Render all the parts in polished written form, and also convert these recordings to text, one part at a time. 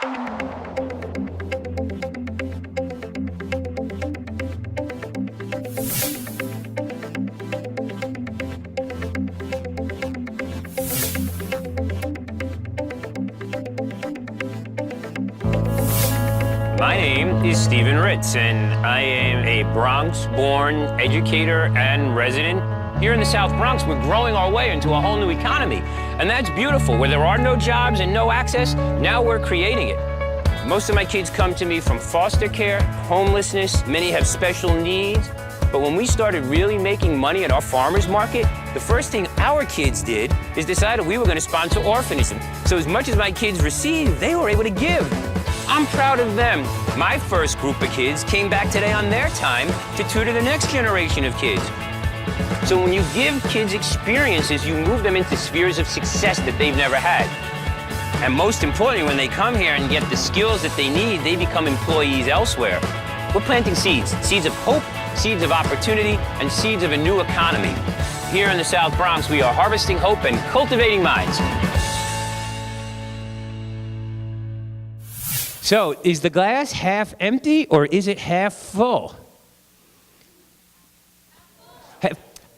My name is Stephen Ritz, and I am a Bronx-born educator and resident. Here in the South Bronx, we're growing our way into a whole new economy, and that's beautiful. Where there are no jobs and no access, now we're creating it. Most of my kids come to me from foster care, homelessness, many have special needs. But when we started really making money at our farmers market, the first thing our kids did is decided we were going to sponsor orphanages. So as much as my kids received, they were able to give. I'm proud of them. My first group of kids came back today on their time to tutor the next generation of kids. So when you give kids experiences, you move them into spheres of success that they've never had. And most importantly, when they come here and get the skills that they need, they become employees elsewhere. We're planting seeds, seeds of hope, seeds of opportunity, and seeds of a new economy. Here in the South Bronx, we are harvesting hope and cultivating minds. So, is the glass half empty or is it half full?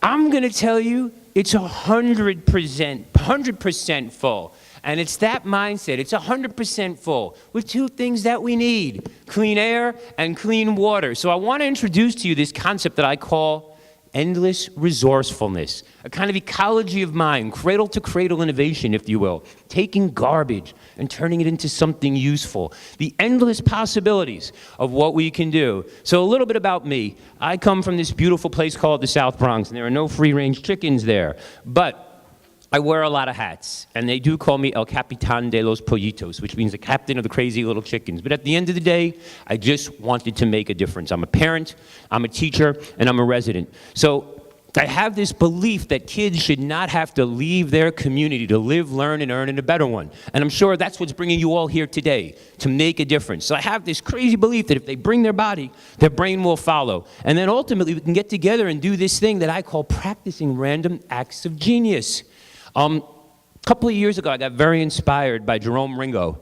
I'm going to tell you it's 100% full. And it's that mindset. It's 100% full with two things that we need: clean air and clean water. So I want to introduce to you this concept that I call endless resourcefulness, a kind of ecology of mind, cradle to cradle innovation, if you will, taking garbage and turning it into something useful, the endless possibilities of what we can do. So a little bit about me. I come from this beautiful place called the South Bronx, and there are no free-range chickens there, but I wear a lot of hats, and they do call me El Capitan de los Pollitos, which means the captain of the crazy little chickens. But at the end of the day, I just wanted to make a difference. I'm a parent, I'm a teacher, and I'm a resident. So I have this belief that kids should not have to leave their community to live, learn, and earn in a better one. And I'm sure that's what's bringing you all here today, to make a difference. So I have this crazy belief that if they bring their body, their brain will follow. And then ultimately, we can get together and do this thing that I call practicing random acts of genius. A couple of years ago, I got very inspired by Jerome Ringo.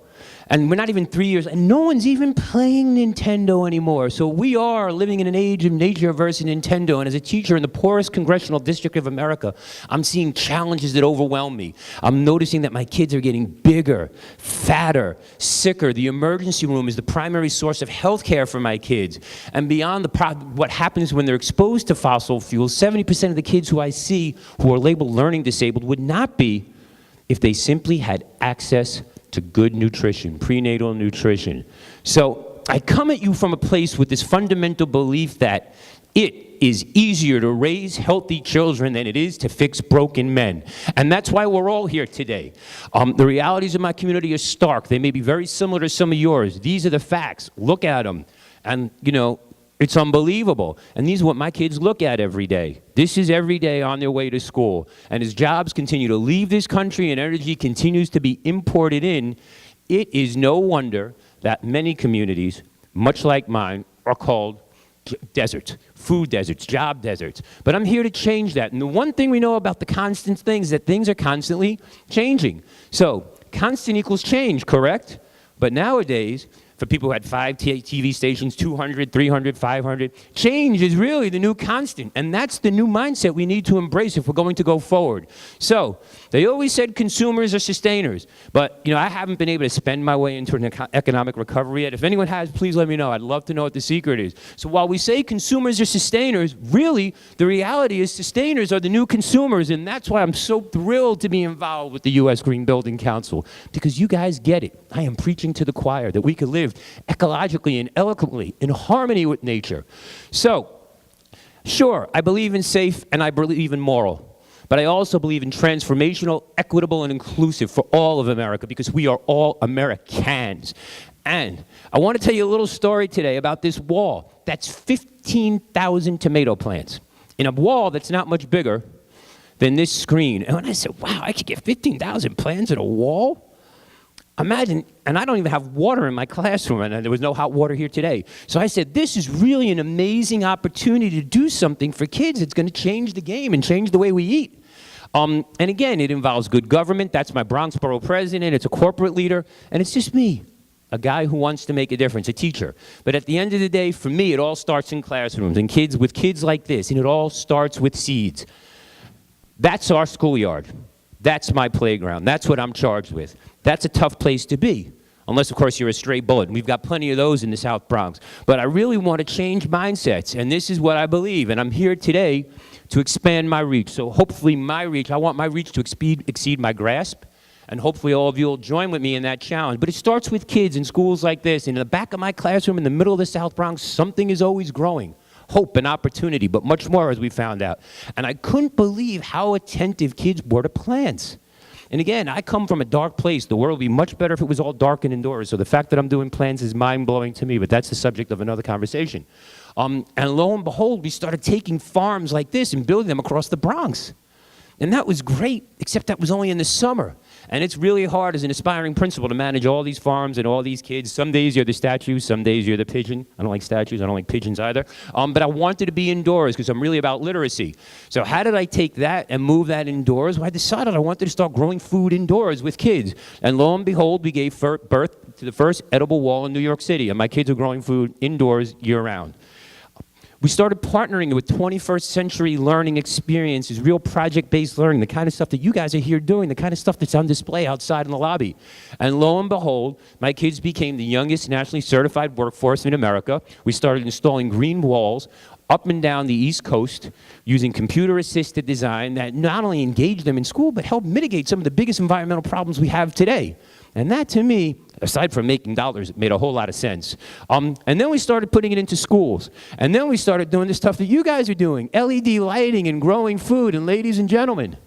And we're not even 3 years, and no one's even playing Nintendo anymore. So we are living in an age of nature versus Nintendo. And as a teacher in the poorest congressional district of America, I'm seeing challenges that overwhelm me. I'm noticing that my kids are getting bigger, fatter, sicker. The emergency room is the primary source of health care for my kids. And beyond what happens when they're exposed to fossil fuels, 70% of the kids who I see who are labeled learning disabled would not be if they simply had access to good nutrition, prenatal nutrition. So I come at you from a place with this fundamental belief that it is easier to raise healthy children than it is to fix broken men. And that's why we're all here today. The realities of my community are stark. They may be very similar to some of yours. These are the facts. Look at them. And, you know, it's unbelievable. And these are what my kids look at every day. This is every day on their way to school. And as jobs continue to leave this country and energy continues to be imported in, it is no wonder that many communities, much like mine, are called deserts, food deserts, job deserts. But I'm here to change that. And the one thing we know about the constant things is that things are constantly changing. So constant equals change, correct? But nowadays, for people who had 5 TV stations, 200, 300, 500. Change is really the new constant, and that's the new mindset we need to embrace if we're going to go forward. So, they always said consumers are sustainers, but you know, I haven't been able to spend my way into an economic recovery yet. If anyone has, please let me know. I'd love to know what the secret is. So while we say consumers are sustainers, really, the reality is sustainers are the new consumers, and that's why I'm so thrilled to be involved with the U.S. Green Building Council, because you guys get it. I am preaching to the choir that we could live ecologically and eloquently in harmony with nature. So, sure, I believe in safe and I believe in moral, but I also believe in transformational, equitable, and inclusive for all of America, because we are all Americans. And I want to tell you a little story today about this wall. That's 15,000 tomato plants in a wall that's not much bigger than this screen. And when I said, wow, I could get 15,000 plants in a wall? Imagine, and I don't even have water in my classroom, and there was no hot water here today. So I said, this is really an amazing opportunity to do something for kids. It's going to change the game and change the way we eat. And again, it involves good government. That's my Bronx Borough president. It's a corporate leader, and it's just me. a guy who wants to make a difference, a teacher. But at the end of the day, for me, it all starts in classrooms and with kids like this, and it all starts with seeds. That's our schoolyard. That's my playground. That's what I'm charged with. That's a tough place to be, unless, of course, you're a stray bullet. And we've got plenty of those in the South Bronx. But I really want to change mindsets, and this is what I believe. And I'm here today to expand my reach. So hopefully I want my reach to exceed my grasp. And hopefully all of you will join with me in that challenge. But it starts with kids in schools like this. And in the back of my classroom in the middle of the South Bronx, something is always growing. Hope and opportunity, but much more, as we found out. And I couldn't believe how attentive kids were to plants. And again, I come from a dark place. The world would be much better if it was all dark and indoors. So the fact that I'm doing plants is mind-blowing to me, but that's the subject of another conversation. And lo and behold, we started taking farms like this and building them across the Bronx. And that was great, except that was only in the summer. And it's really hard as an aspiring principal to manage all these farms and all these kids. Some days you're the statue, some days you're the pigeon. I don't like statues, I don't like pigeons either. But I wanted to be indoors because I'm really about literacy. So how did I take that and move that indoors? Well, I decided I wanted to start growing food indoors with kids. And lo and behold, we gave birth to the first edible wall in New York City. And my kids are growing food indoors year-round. We started partnering with 21st century learning experiences, real project-based learning, the kind of stuff that you guys are here doing, the kind of stuff that's on display outside in the lobby. And lo and behold, my kids became the youngest nationally certified workforce in America. We started installing green walls up and down the East Coast using computer-assisted design that not only engaged them in school, but helped mitigate some of the biggest environmental problems we have today. And that, to me, aside from making dollars, it made a whole lot of sense. And then we started putting it into schools. And then we started doing the stuff that you guys are doing, LED lighting and growing food. And ladies and gentlemen,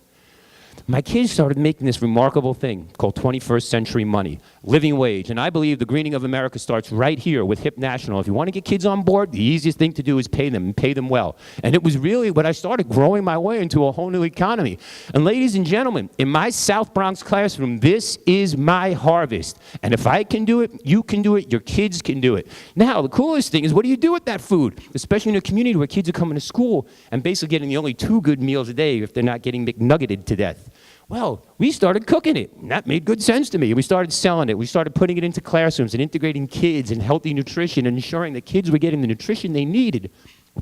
my kids started making this remarkable thing called 21st century money, living wage. And I believe the greening of America starts right here with HIP National. If you want to get kids on board, the easiest thing to do is pay them, and pay them well. And it was really when I started growing my way into a whole new economy. And ladies and gentlemen, in my South Bronx classroom, this is my harvest. And if I can do it, you can do it, your kids can do it. Now, the coolest thing is, what do you do with that food? Especially in a community where kids are coming to school and basically getting the only 2 good meals a day if they're not getting McNuggeted to death. Well, we started cooking it, and that made good sense to me. We started selling it. We started putting it into classrooms and integrating kids and healthy nutrition and ensuring that kids were getting the nutrition they needed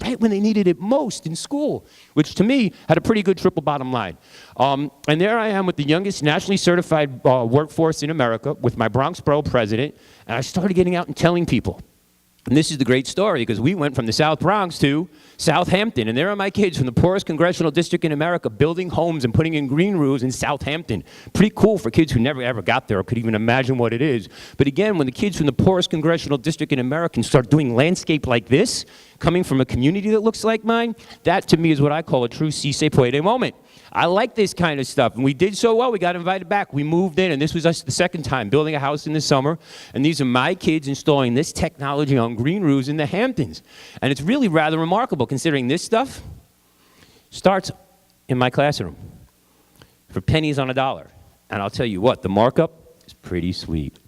right when they needed it most in school, which to me had a pretty good triple bottom line. And there I am with the youngest nationally certified workforce in America with my Bronx Borough president, and I started getting out and telling people. And this is the great story, because we went from the South Bronx to Southampton, and there are my kids from the poorest congressional district in America building homes and putting in green roofs in Southampton. Pretty cool for kids who never ever got there or could even imagine what it is. But again, when the kids from the poorest congressional district in America can start doing landscape like this, coming from a community that looks like mine, that to me is what I call a true si se puede moment. I like this kind of stuff, and we did so well, we got invited back. We moved in, and this was us the second time, building a house in the summer, and these are my kids installing this technology on green roofs in the Hamptons. And it's really rather remarkable, considering this stuff starts in my classroom for pennies on a dollar. And I'll tell you what, the markup is pretty sweet.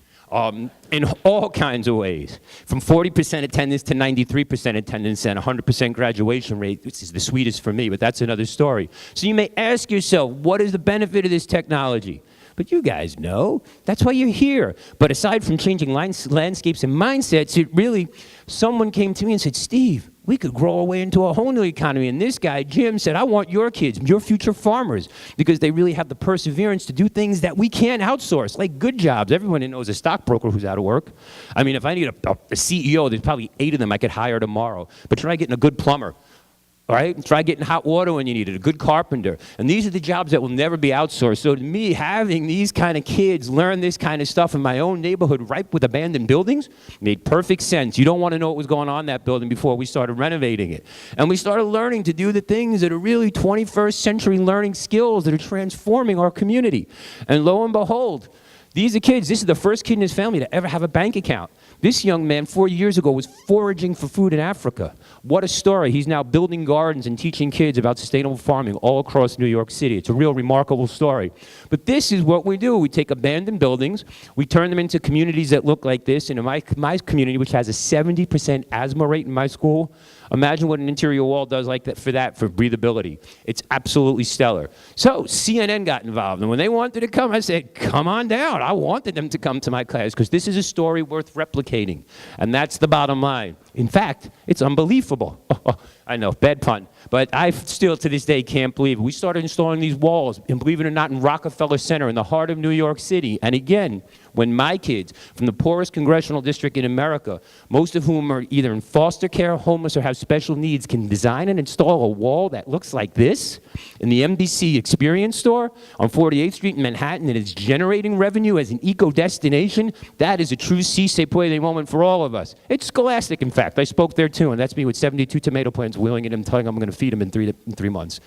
In all kinds of ways, from 40% attendance to 93% attendance and 100% graduation rate, which is the sweetest for me, but that's another story. So you may ask yourself, what is the benefit of this technology? But you guys know, that's why you're here. But aside from changing landscapes and mindsets, it really, someone came to me and said, Steve, we could grow our way into a whole new economy. And this guy, Jim, said, I want your kids, your future farmers, because they really have the perseverance to do things that we can't outsource, like good jobs. Everyone knows a stockbroker who's out of work. I mean, if I need a CEO, there's probably 8 of them I could hire tomorrow. But try getting a good plumber. All right? Try getting hot water when you need it, a good carpenter. And these are the jobs that will never be outsourced. So to me, having these kind of kids learn this kind of stuff in my own neighborhood ripe with abandoned buildings made perfect sense. You don't want to know what was going on in that building before we started renovating it. And we started learning to do the things that are really 21st century learning skills that are transforming our community. And lo and behold, these are kids. This is the first kid in his family to ever have a bank account. This young man 4 years ago was foraging for food in Africa. What a story. He's now building gardens and teaching kids about sustainable farming all across New York City. It's a real remarkable story. But this is what we do. We take abandoned buildings, we turn them into communities that look like this. And in my community, which has a 70% asthma rate in my school, imagine what an interior wall does like that for breathability. It's absolutely stellar. So CNN got involved, and when they wanted to come, I said, come on down. but I wanted them to come to my class because this is a story worth replicating. And that's the bottom line. In fact, it's unbelievable. I know, bad pun. But I still, to this day, can't believe it. We started installing these walls, and believe it or not, in Rockefeller Center, in the heart of New York City. And again, when my kids, from the poorest congressional district in America, most of whom are either in foster care, homeless, or have special needs, can design and install a wall that looks like this in the MDC Experience Store on 48th Street in Manhattan, and it's generating revenue as an eco-destination, that is a true si se puede moment for all of us. It's scholastic, in fact. I spoke there too, and that's me with 72 tomato plants, wheeling at him, telling him I'm going to feed him in three months.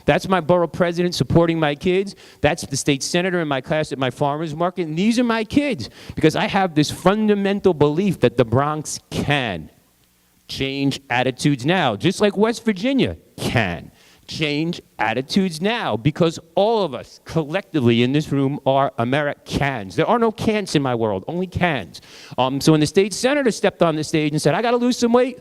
That's my borough president supporting my kids. That's the state senator in my class at my farmer's market, and these are my kids, because I have this fundamental belief that the Bronx can change attitudes now, just like West Virginia can change attitudes now, because all of us collectively in this room are Americans. There are no cans in my world, only cans. So when the state senator stepped on the stage and said, I got to lose some weight,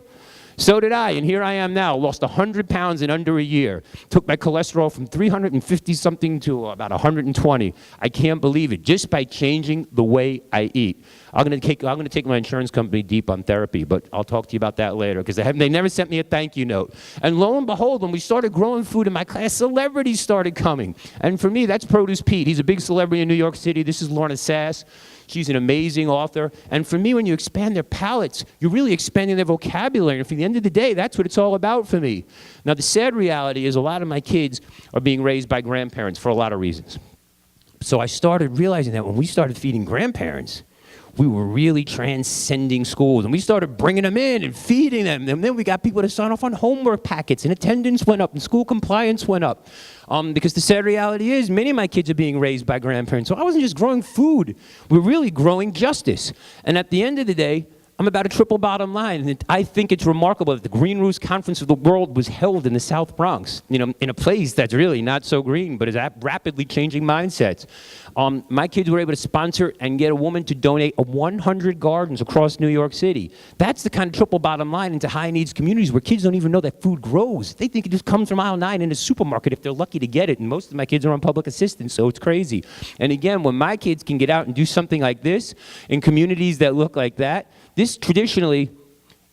so did I, and here I am now, lost 100 pounds in under a year. Took my cholesterol from 350-something to about 120. I can't believe it, just by changing the way I eat. I'm going to take my insurance company deep on therapy, but I'll talk to you about that later, because they never sent me a thank you note. And lo and behold, when we started growing food in my class, celebrities started coming. And for me, that's Produce Pete. He's a big celebrity in New York City. This is Lorna Sass. She's an amazing author. And for me, when you expand their palates, you're really expanding their vocabulary. And for the end of the day, that's what it's all about for me. Now, the sad reality is a lot of my kids are being raised by grandparents for a lot of reasons. So I started realizing that when we started feeding grandparents, we were really transcending schools, and we started bringing them in and feeding them. And then we got people to sign off on homework packets, and attendance went up, and school compliance went up. Because the sad reality is many of my kids are being raised by grandparents. So I wasn't just growing food. We're really growing justice. And at the end of the day, I'm about a triple bottom line. And I think it's remarkable that the Greenworks Conference of the World was held in the South Bronx, in a place that's really not so green, but is rapidly changing mindsets. My kids were able to sponsor and get a woman to donate 100 gardens across New York City. That's the kind of triple bottom line into high-needs communities where kids don't even know that food grows. They think it just comes from aisle 9 in a supermarket if they're lucky to get it, and most of my kids are on public assistance, so it's crazy. And again, when my kids can get out and do something like this in communities that look like that, this traditionally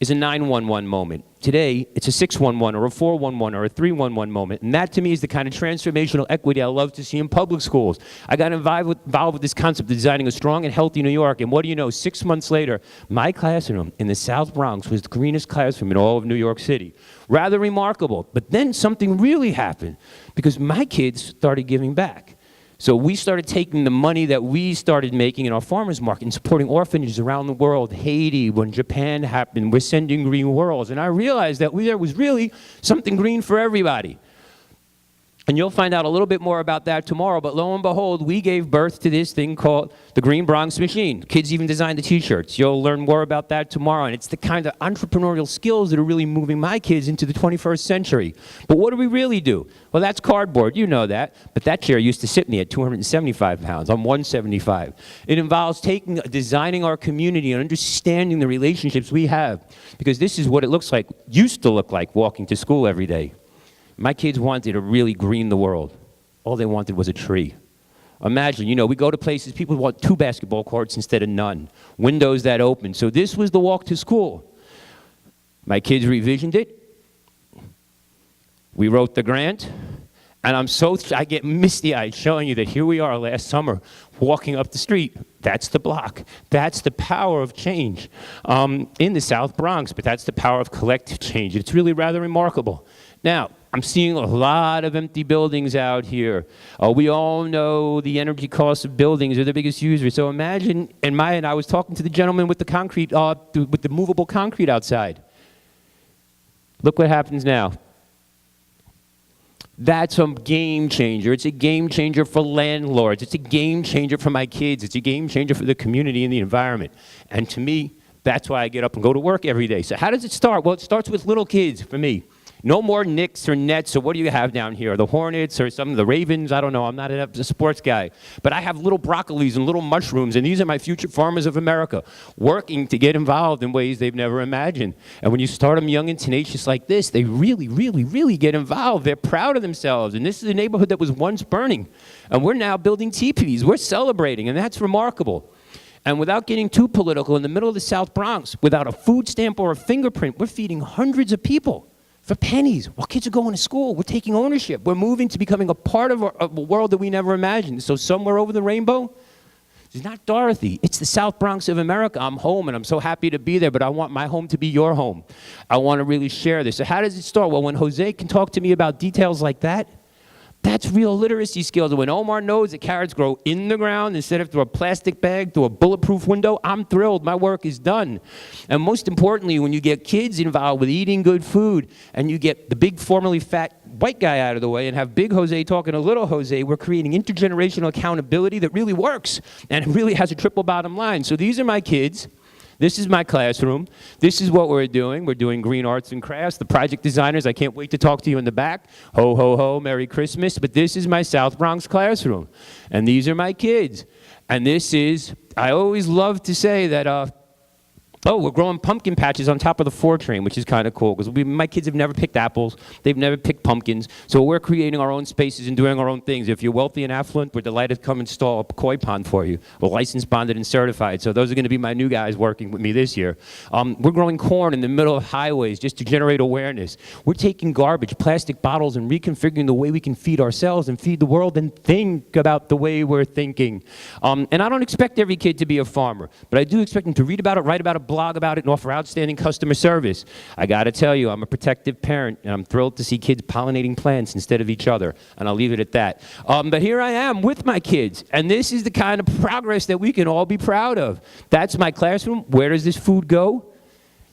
is a 911 moment. Today, it's a 611 or a 411 or a 311 moment. And that, to me, is the kind of transformational equity I love to see in public schools. I got involved with this concept of designing a strong and healthy New York. And what do you know, 6 months later, my classroom in the South Bronx was the greenest classroom in all of New York City. Rather remarkable. But then something really happened, because my kids started giving back. So we started taking the money that we started making in our farmers market and supporting orphanages around the world. Haiti, when Japan happened, we're sending green worlds. And I realized that there was really something green for everybody. And you'll find out a little bit more about that tomorrow, but lo and behold, we gave birth to this thing called the Green Bronx Machine. Kids even designed the t-shirts. You'll learn more about that tomorrow, and it's the kind of entrepreneurial skills that are really moving my kids into the 21st century. But what do we really do? Well, that's cardboard, you know that, but that chair used to sit me at 275 pounds. I'm 175. It involves designing our community and understanding the relationships we have, because this is what it used to look like walking to school every day. My kids wanted to really green the world. All they wanted was a tree. Imagine, we go to places, people want 2 basketball courts instead of none. Windows that open. So this was the walk to school. My kids revisioned it. We wrote the grant. And I get misty-eyed showing you that here we are last summer walking up the street. That's the block. That's the power of change in the South Bronx, but that's the power of collective change. It's really rather remarkable. Now, I'm seeing a lot of empty buildings out here. We all know the energy costs of buildings are the biggest users. So imagine, and I was talking to the gentleman with the concrete, with the movable concrete outside. Look what happens now. That's a game changer. It's a game changer for landlords. It's a game changer for my kids. It's a game changer for the community and the environment. And to me, that's why I get up and go to work every day. So how does it start? Well, it starts with little kids for me. No more Knicks or Nets, or what do you have down here? The Hornets or some of the Ravens? I don't know. I'm not a sports guy. But I have little broccolis and little mushrooms, and these are my future farmers of America, working to get involved in ways they've never imagined. And when you start them young and tenacious like this, they really, really, really get involved. They're proud of themselves. And this is a neighborhood that was once burning. And we're now building teepees. We're celebrating, and that's remarkable. And without getting too political, in the middle of the South Bronx, without a food stamp or a fingerprint, we're feeding hundreds of people for pennies while kids are going to school. We're taking ownership. We're moving to becoming a part of a world that we never imagined. So somewhere over the rainbow, it's not Dorothy. It's the South Bronx of America. I'm home, and I'm so happy to be there, but I want my home to be your home. I want to really share this. So how does it start? Well, when Jose can talk to me about details like that, that's real literacy skills. When Omar knows that carrots grow in the ground instead of through a plastic bag, through a bulletproof window, I'm thrilled. My work is done. And most importantly, when you get kids involved with eating good food and you get the big formerly fat white guy out of the way and have big Jose talking to little Jose, we're creating intergenerational accountability that really works and it really has a triple bottom line. So these are my kids. This is my classroom. This is what we're doing. We're doing green arts and crafts. The project designers, I can't wait to talk to you in the back. Ho, ho, ho, Merry Christmas. But this is my South Bronx classroom. And these are my kids. And this is, I always love to say that, we're growing pumpkin patches on top of the 4 train, which is kind of cool, because my kids have never picked apples. They've never picked pumpkins. So we're creating our own spaces and doing our own things. If you're wealthy and affluent, we're delighted to come install a koi pond for you. We're licensed, bonded, and certified. So those are going to be my new guys working with me this year. We're growing corn in the middle of highways just to generate awareness. We're taking garbage, plastic bottles, and reconfiguring the way we can feed ourselves and feed the world and think about the way we're thinking. And I don't expect every kid to be a farmer, but I do expect them to read about it, write about it, blog about it, and offer outstanding customer service. I got to tell you, I'm a protective parent, and I'm thrilled to see kids pollinating plants instead of each other, and I'll leave it at that. But here I am with my kids, and this is the kind of progress that we can all be proud of. That's my classroom. Where does this food go?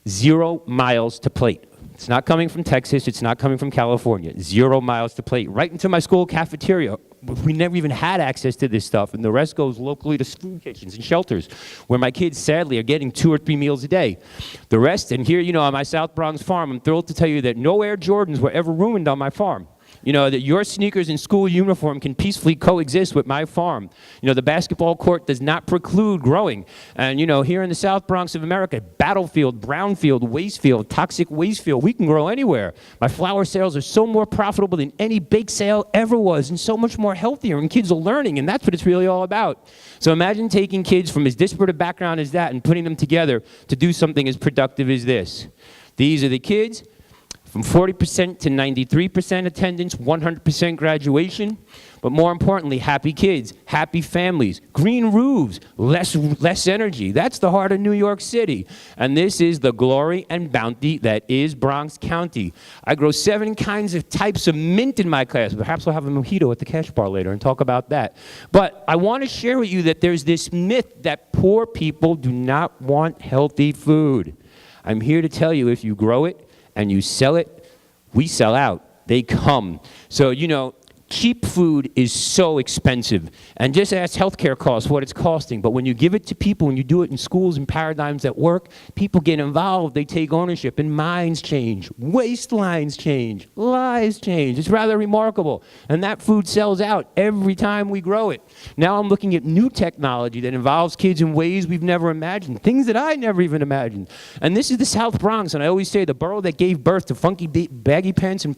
0 miles to plate. It's not coming from Texas. It's not coming from California. 0 miles to plate. Right into my school cafeteria. We never even had access to this stuff, and the rest goes locally to food kitchens and shelters, where my kids, sadly, are getting 2 or 3 meals a day. The rest, and here, on my South Bronx farm, I'm thrilled to tell you that no Air Jordans were ever ruined on my farm. That your sneakers and school uniform can peacefully coexist with my farm. The basketball court does not preclude growing. And, here in the South Bronx of America, battlefield, brownfield, waste field, toxic waste field, we can grow anywhere. My flower sales are so more profitable than any bake sale ever was, and so much more healthier, and kids are learning, and that's what it's really all about. So imagine taking kids from as disparate a background as that and putting them together to do something as productive as this. These are the kids. From 40% to 93% attendance, 100% graduation, but more importantly, happy kids, happy families, green roofs, less energy. That's the heart of New York City. And this is the glory and bounty that is Bronx County. I grow 7 kinds of types of mint in my class. Perhaps we'll have a mojito at the cash bar later and talk about that. But I want to share with you that there's this myth that poor people do not want healthy food. I'm here to tell you, if you grow it, and you sell it, we sell out. They come. So, cheap food is so expensive. And just ask healthcare costs what it's costing. But when you give it to people, when you do it in schools and paradigms that work, people get involved, they take ownership, and minds change, waistlines change, lives change. It's rather remarkable. And that food sells out every time we grow it. Now I'm looking at new technology that involves kids in ways we've never imagined, things that I never even imagined. And this is the South Bronx, and I always say the borough that gave birth to funky baggy pants and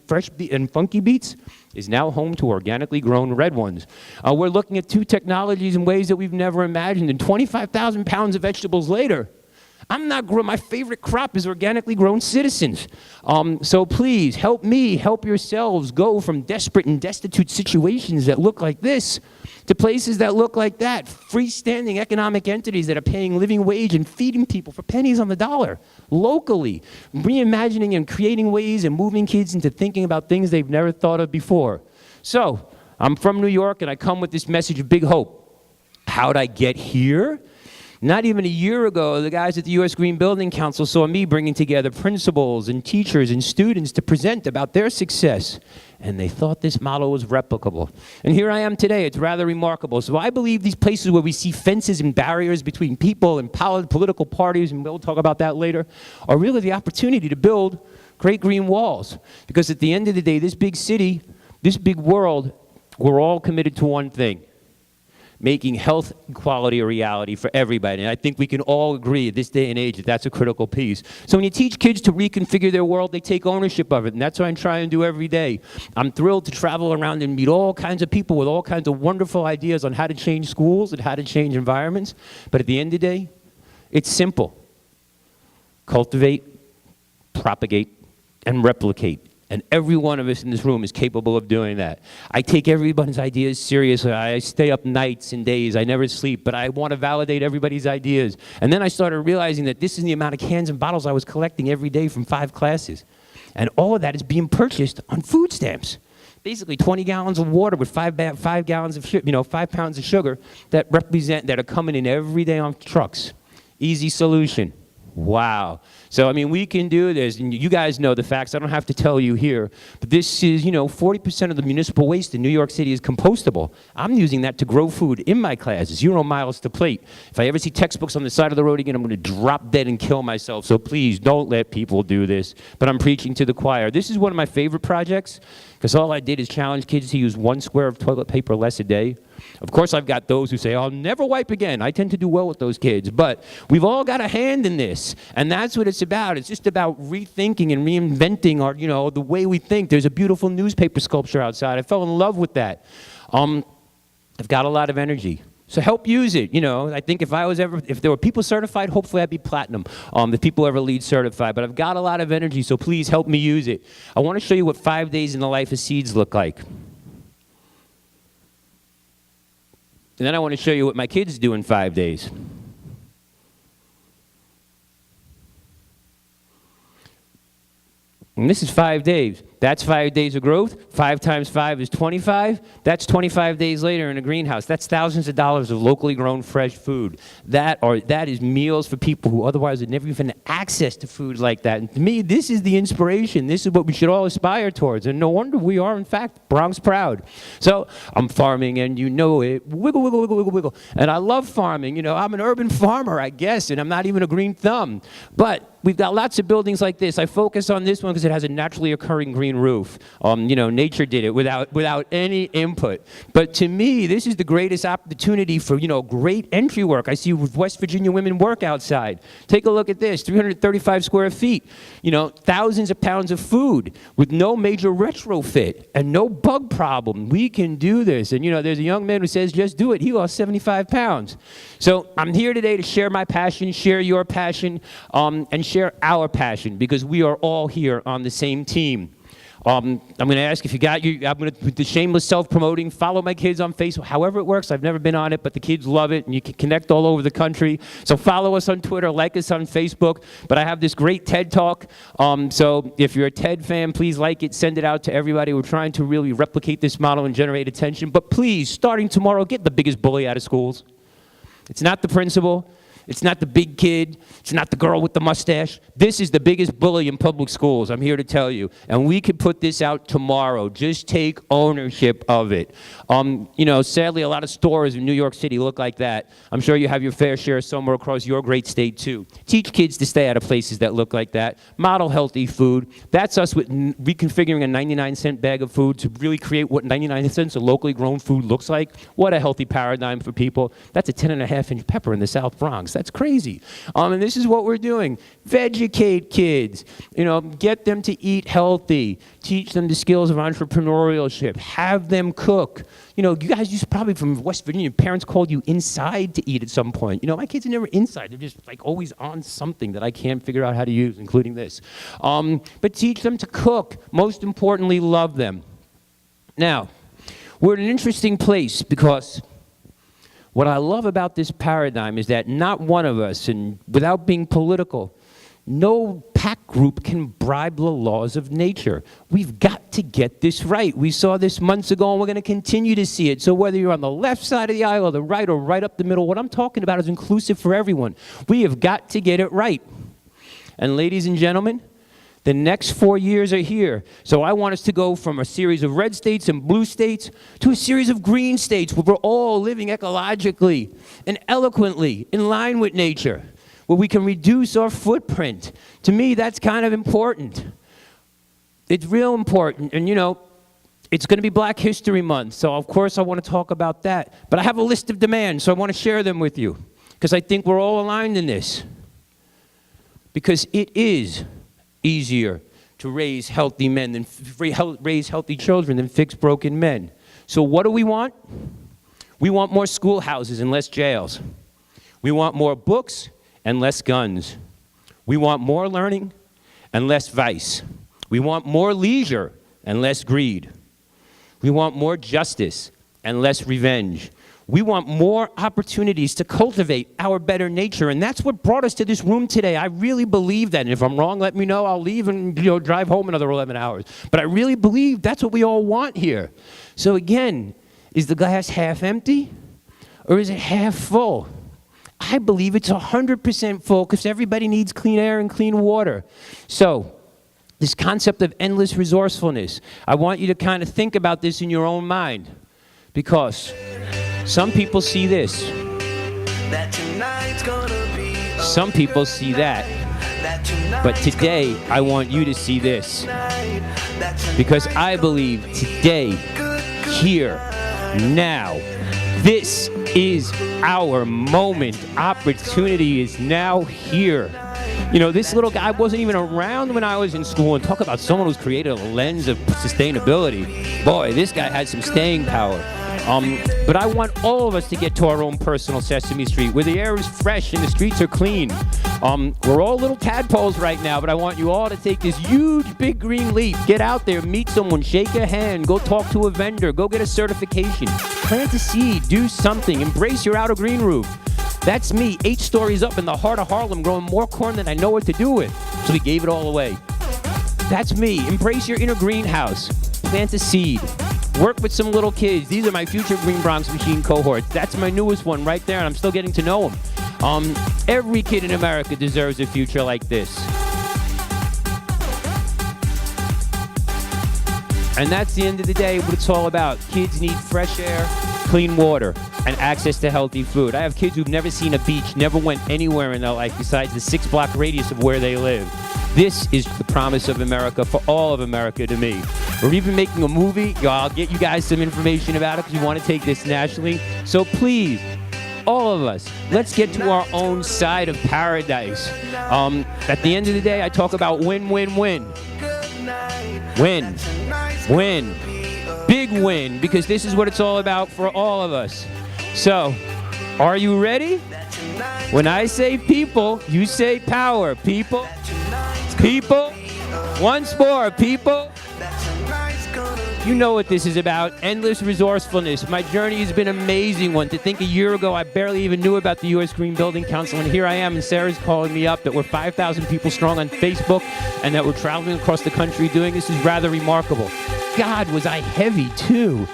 funky beats is now home to organically grown red ones. We're looking at 2 technologies in ways that we've never imagined, and 25,000 pounds of vegetables later, my favorite crop is organically grown citizens. So please, help me, help yourselves go from desperate and destitute situations that look like this to places that look like that, freestanding economic entities that are paying living wage and feeding people for pennies on the dollar, locally, reimagining and creating ways and moving kids into thinking about things they've never thought of before. So, I'm from New York, and I come with this message of big hope. How'd I get here? Not even a year ago, the guys at the U.S. Green Building Council saw me bringing together principals and teachers and students to present about their success. And they thought this model was replicable. And here I am today. It's rather remarkable. So I believe these places where we see fences and barriers between people and political parties, and we'll talk about that later, are really the opportunity to build create green walls. Because at the end of the day, this big city, this big world, we're all committed to one thing: making health equality a reality for everybody. And I think we can all agree at this day and age that that's a critical piece. So when you teach kids to reconfigure their world, they take ownership of it, and that's what I try and do every day. I'm thrilled to travel around and meet all kinds of people with all kinds of wonderful ideas on how to change schools and how to change environments. But at the end of the day, it's simple. Cultivate, propagate, and replicate. And every one of us in this room is capable of doing that. I take everybody's ideas seriously. I stay up nights and days. I never sleep, but I want to validate everybody's ideas. And then I started realizing that this is the amount of cans and bottles I was collecting every day from 5 classes. And all of that is being purchased on food stamps. Basically 20 gallons of water with 5 gallons of 5 pounds of sugar that are coming in every day on trucks. Easy solution. Wow. So, I mean, we can do this, and you guys know the facts. I don't have to tell you here. But this is, 40% of the municipal waste in New York City is compostable. I'm using that to grow food in my classes, 0 miles to plate. If I ever see textbooks on the side of the road again, I'm going to drop dead and kill myself. So please, don't let people do this. But I'm preaching to the choir. This is one of my favorite projects, because all I did is challenge kids to use 1 square of toilet paper less a day. Of course, I've got those who say, I'll never wipe again. I tend to do well with those kids. But we've all got a hand in this. And that's what it's about. It's just about rethinking and reinventing our, the way we think. There's a beautiful newspaper sculpture outside. I fell in love with that. I've got a lot of energy. So help use it. I think if there were people certified, hopefully I'd be platinum. If people ever lead certified. But I've got a lot of energy, so please help me use it. I want to show you what 5 days in the life of seeds look like. And then I want to show you what my kids do in 5 days. And this is 5 days. That's 5 days of growth. 5 times 5 is 25. That's 25 days later in a greenhouse. That's thousands of dollars of locally grown fresh food. That is meals for people who otherwise would never even have access to food like that. And to me, this is the inspiration. This is what we should all aspire towards. And no wonder we are, in fact, Bronx proud. So I'm farming, and you know it. Wiggle, wiggle, wiggle, wiggle, wiggle. And I love farming. I'm an urban farmer, I guess, and I'm not even a green thumb. But we've got lots of buildings like this. I focus on this one because it has a naturally occurring green roof. Nature did it without any input. But to me, this is the greatest opportunity for, great entry work. I see West Virginia women work outside. Take a look at this, 335 square feet. Thousands of pounds of food with no major retrofit and no bug problem. We can do this. And, there's a young man who says, just do it. He lost 75 pounds. So I'm here today to share my passion, share your passion, and share our passion, because we are all here on the same team. I'm going to ask if you got I'm going to, with the shameless self-promoting, follow my kids on Facebook, however it works. I've never been on it, but the kids love it, and you can connect all over the country. So follow us on Twitter, like us on Facebook. But I have this great TED Talk. So if you're a TED fan, please like it, send it out to everybody. We're trying to really replicate this model and generate attention. But please, starting tomorrow, get the biggest bully out of schools. It's not the principal. It's not the big kid. It's not the girl with the mustache. This is the biggest bully in public schools, I'm here to tell you. And we could put this out tomorrow. Just take ownership of it. Sadly, a lot of stores in New York City look like that. I'm sure you have your fair share somewhere across your great state, too. Teach kids to stay out of places that look like that. Model healthy food. That's us with reconfiguring a 99-cent bag of food to really create what 99 cents of locally grown food looks like. What a healthy paradigm for people. That's a 10.5-inch pepper in the South Bronx. That's crazy. And this is what we're doing. Vegucate kids. Get them to eat healthy. Teach them the skills of entrepreneurship. Have them cook. You guys used to probably from West Virginia, parents called you inside to eat at some point. My kids are never inside. They're just always on something that I can't figure out how to use, including this. But teach them to cook. Most importantly, love them. Now, we're in an interesting place because what I love about this paradigm is that not one of us, and without being political, no pack group can bribe the laws of nature. We've got to get this right. We saw this months ago, and we're going to continue to see it. So whether you're on the left side of the aisle or the right or right up the middle, what I'm talking about is inclusive for everyone. We have got to get it right. And ladies and gentlemen, the next 4 years are here. So I want us to go from a series of red states and blue states to a series of green states where we're all living ecologically and eloquently in line with nature, where we can reduce our footprint. To me, that's kind of important. it's real important. And, you know, it's going to be Black History Month, so of course I want to talk about that. But I have a list of demands, so I want to share them with you, because I think we're all aligned in this. Because it is easier to raise healthy men than raise healthy children than fix broken men. So what do we want? We want more schoolhouses and less jails. We want more books and less guns. We want more learning and less vice. We want more leisure and less greed. We want more justice and less revenge. We want more opportunities to cultivate our better nature, and that's what brought us to this room today. I really believe that, and if I'm wrong, let me know. I'll leave and drive home another 11 hours. But I really believe that's what we all want here. So again, is the glass half empty, or is it half full? I believe it's 100% full, because everybody needs clean air and clean water. So this concept of endless resourcefulness, I want you to kind of think about this in your own mind, because some people see this, some people see that, but today I want you to see this, because I believe today, here, now, this is our moment. Opportunity is now here. You know, this little guy wasn't even around when I was in school, and talk about someone who's created a lens of sustainability. Boy, this guy had some staying power. But I want all of us to get to our own personal Sesame Street, where the air is fresh and the streets are clean. We're all little tadpoles right now, but I want you all to take this huge, big green leap. Get out there, meet someone, shake a hand, go talk to a vendor, go get a certification, plant a seed, do something, embrace your outer green roof. That's me, 8 stories up in the heart of Harlem, growing more corn than I know what to do with. So we gave it all away. That's me. Embrace your inner greenhouse. Plant a seed. Work with some little kids. These are my future Green Bronx Machine cohorts. That's my newest one right there, and I'm still getting to know them. Every kid in America deserves a future like this. And that's the end of the day, what it's all about. Kids need fresh air, clean water, and access to healthy food. I have kids who've never seen a beach, never went anywhere in their life besides the 6-block radius of where they live. This is the promise of America for all of America to me. We're even making a movie. I'll get you guys some information about it because we want to take this nationally. So please, all of us, let's get to our own side of paradise. At the end of the day, I talk about win, win, win. Win. Win. Big win, because this is what it's all about for all of us. So, are you ready? When I say people, you say power. People. People. Once more, people. You know what this is about, endless resourcefulness. My journey has been an amazing one. To think a year ago, I barely even knew about the U.S. Green Building Council, and here I am, and Sarah's calling me up that we're 5,000 people strong on Facebook, and that we're traveling across the country doing this is rather remarkable. God, was I heavy, too.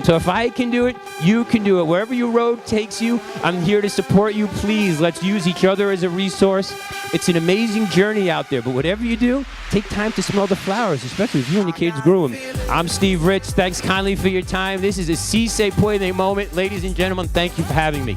So if I can do it, you can do it. Wherever your road takes you, I'm here to support you. Please, let's use each other as a resource. It's an amazing journey out there, but whatever you do, take time to smell the flowers, especially if you and your kids grew them. I'm Steve Ritz. Thanks kindly for your time. This is a Si Se Puede moment. Ladies and gentlemen, thank you for having me.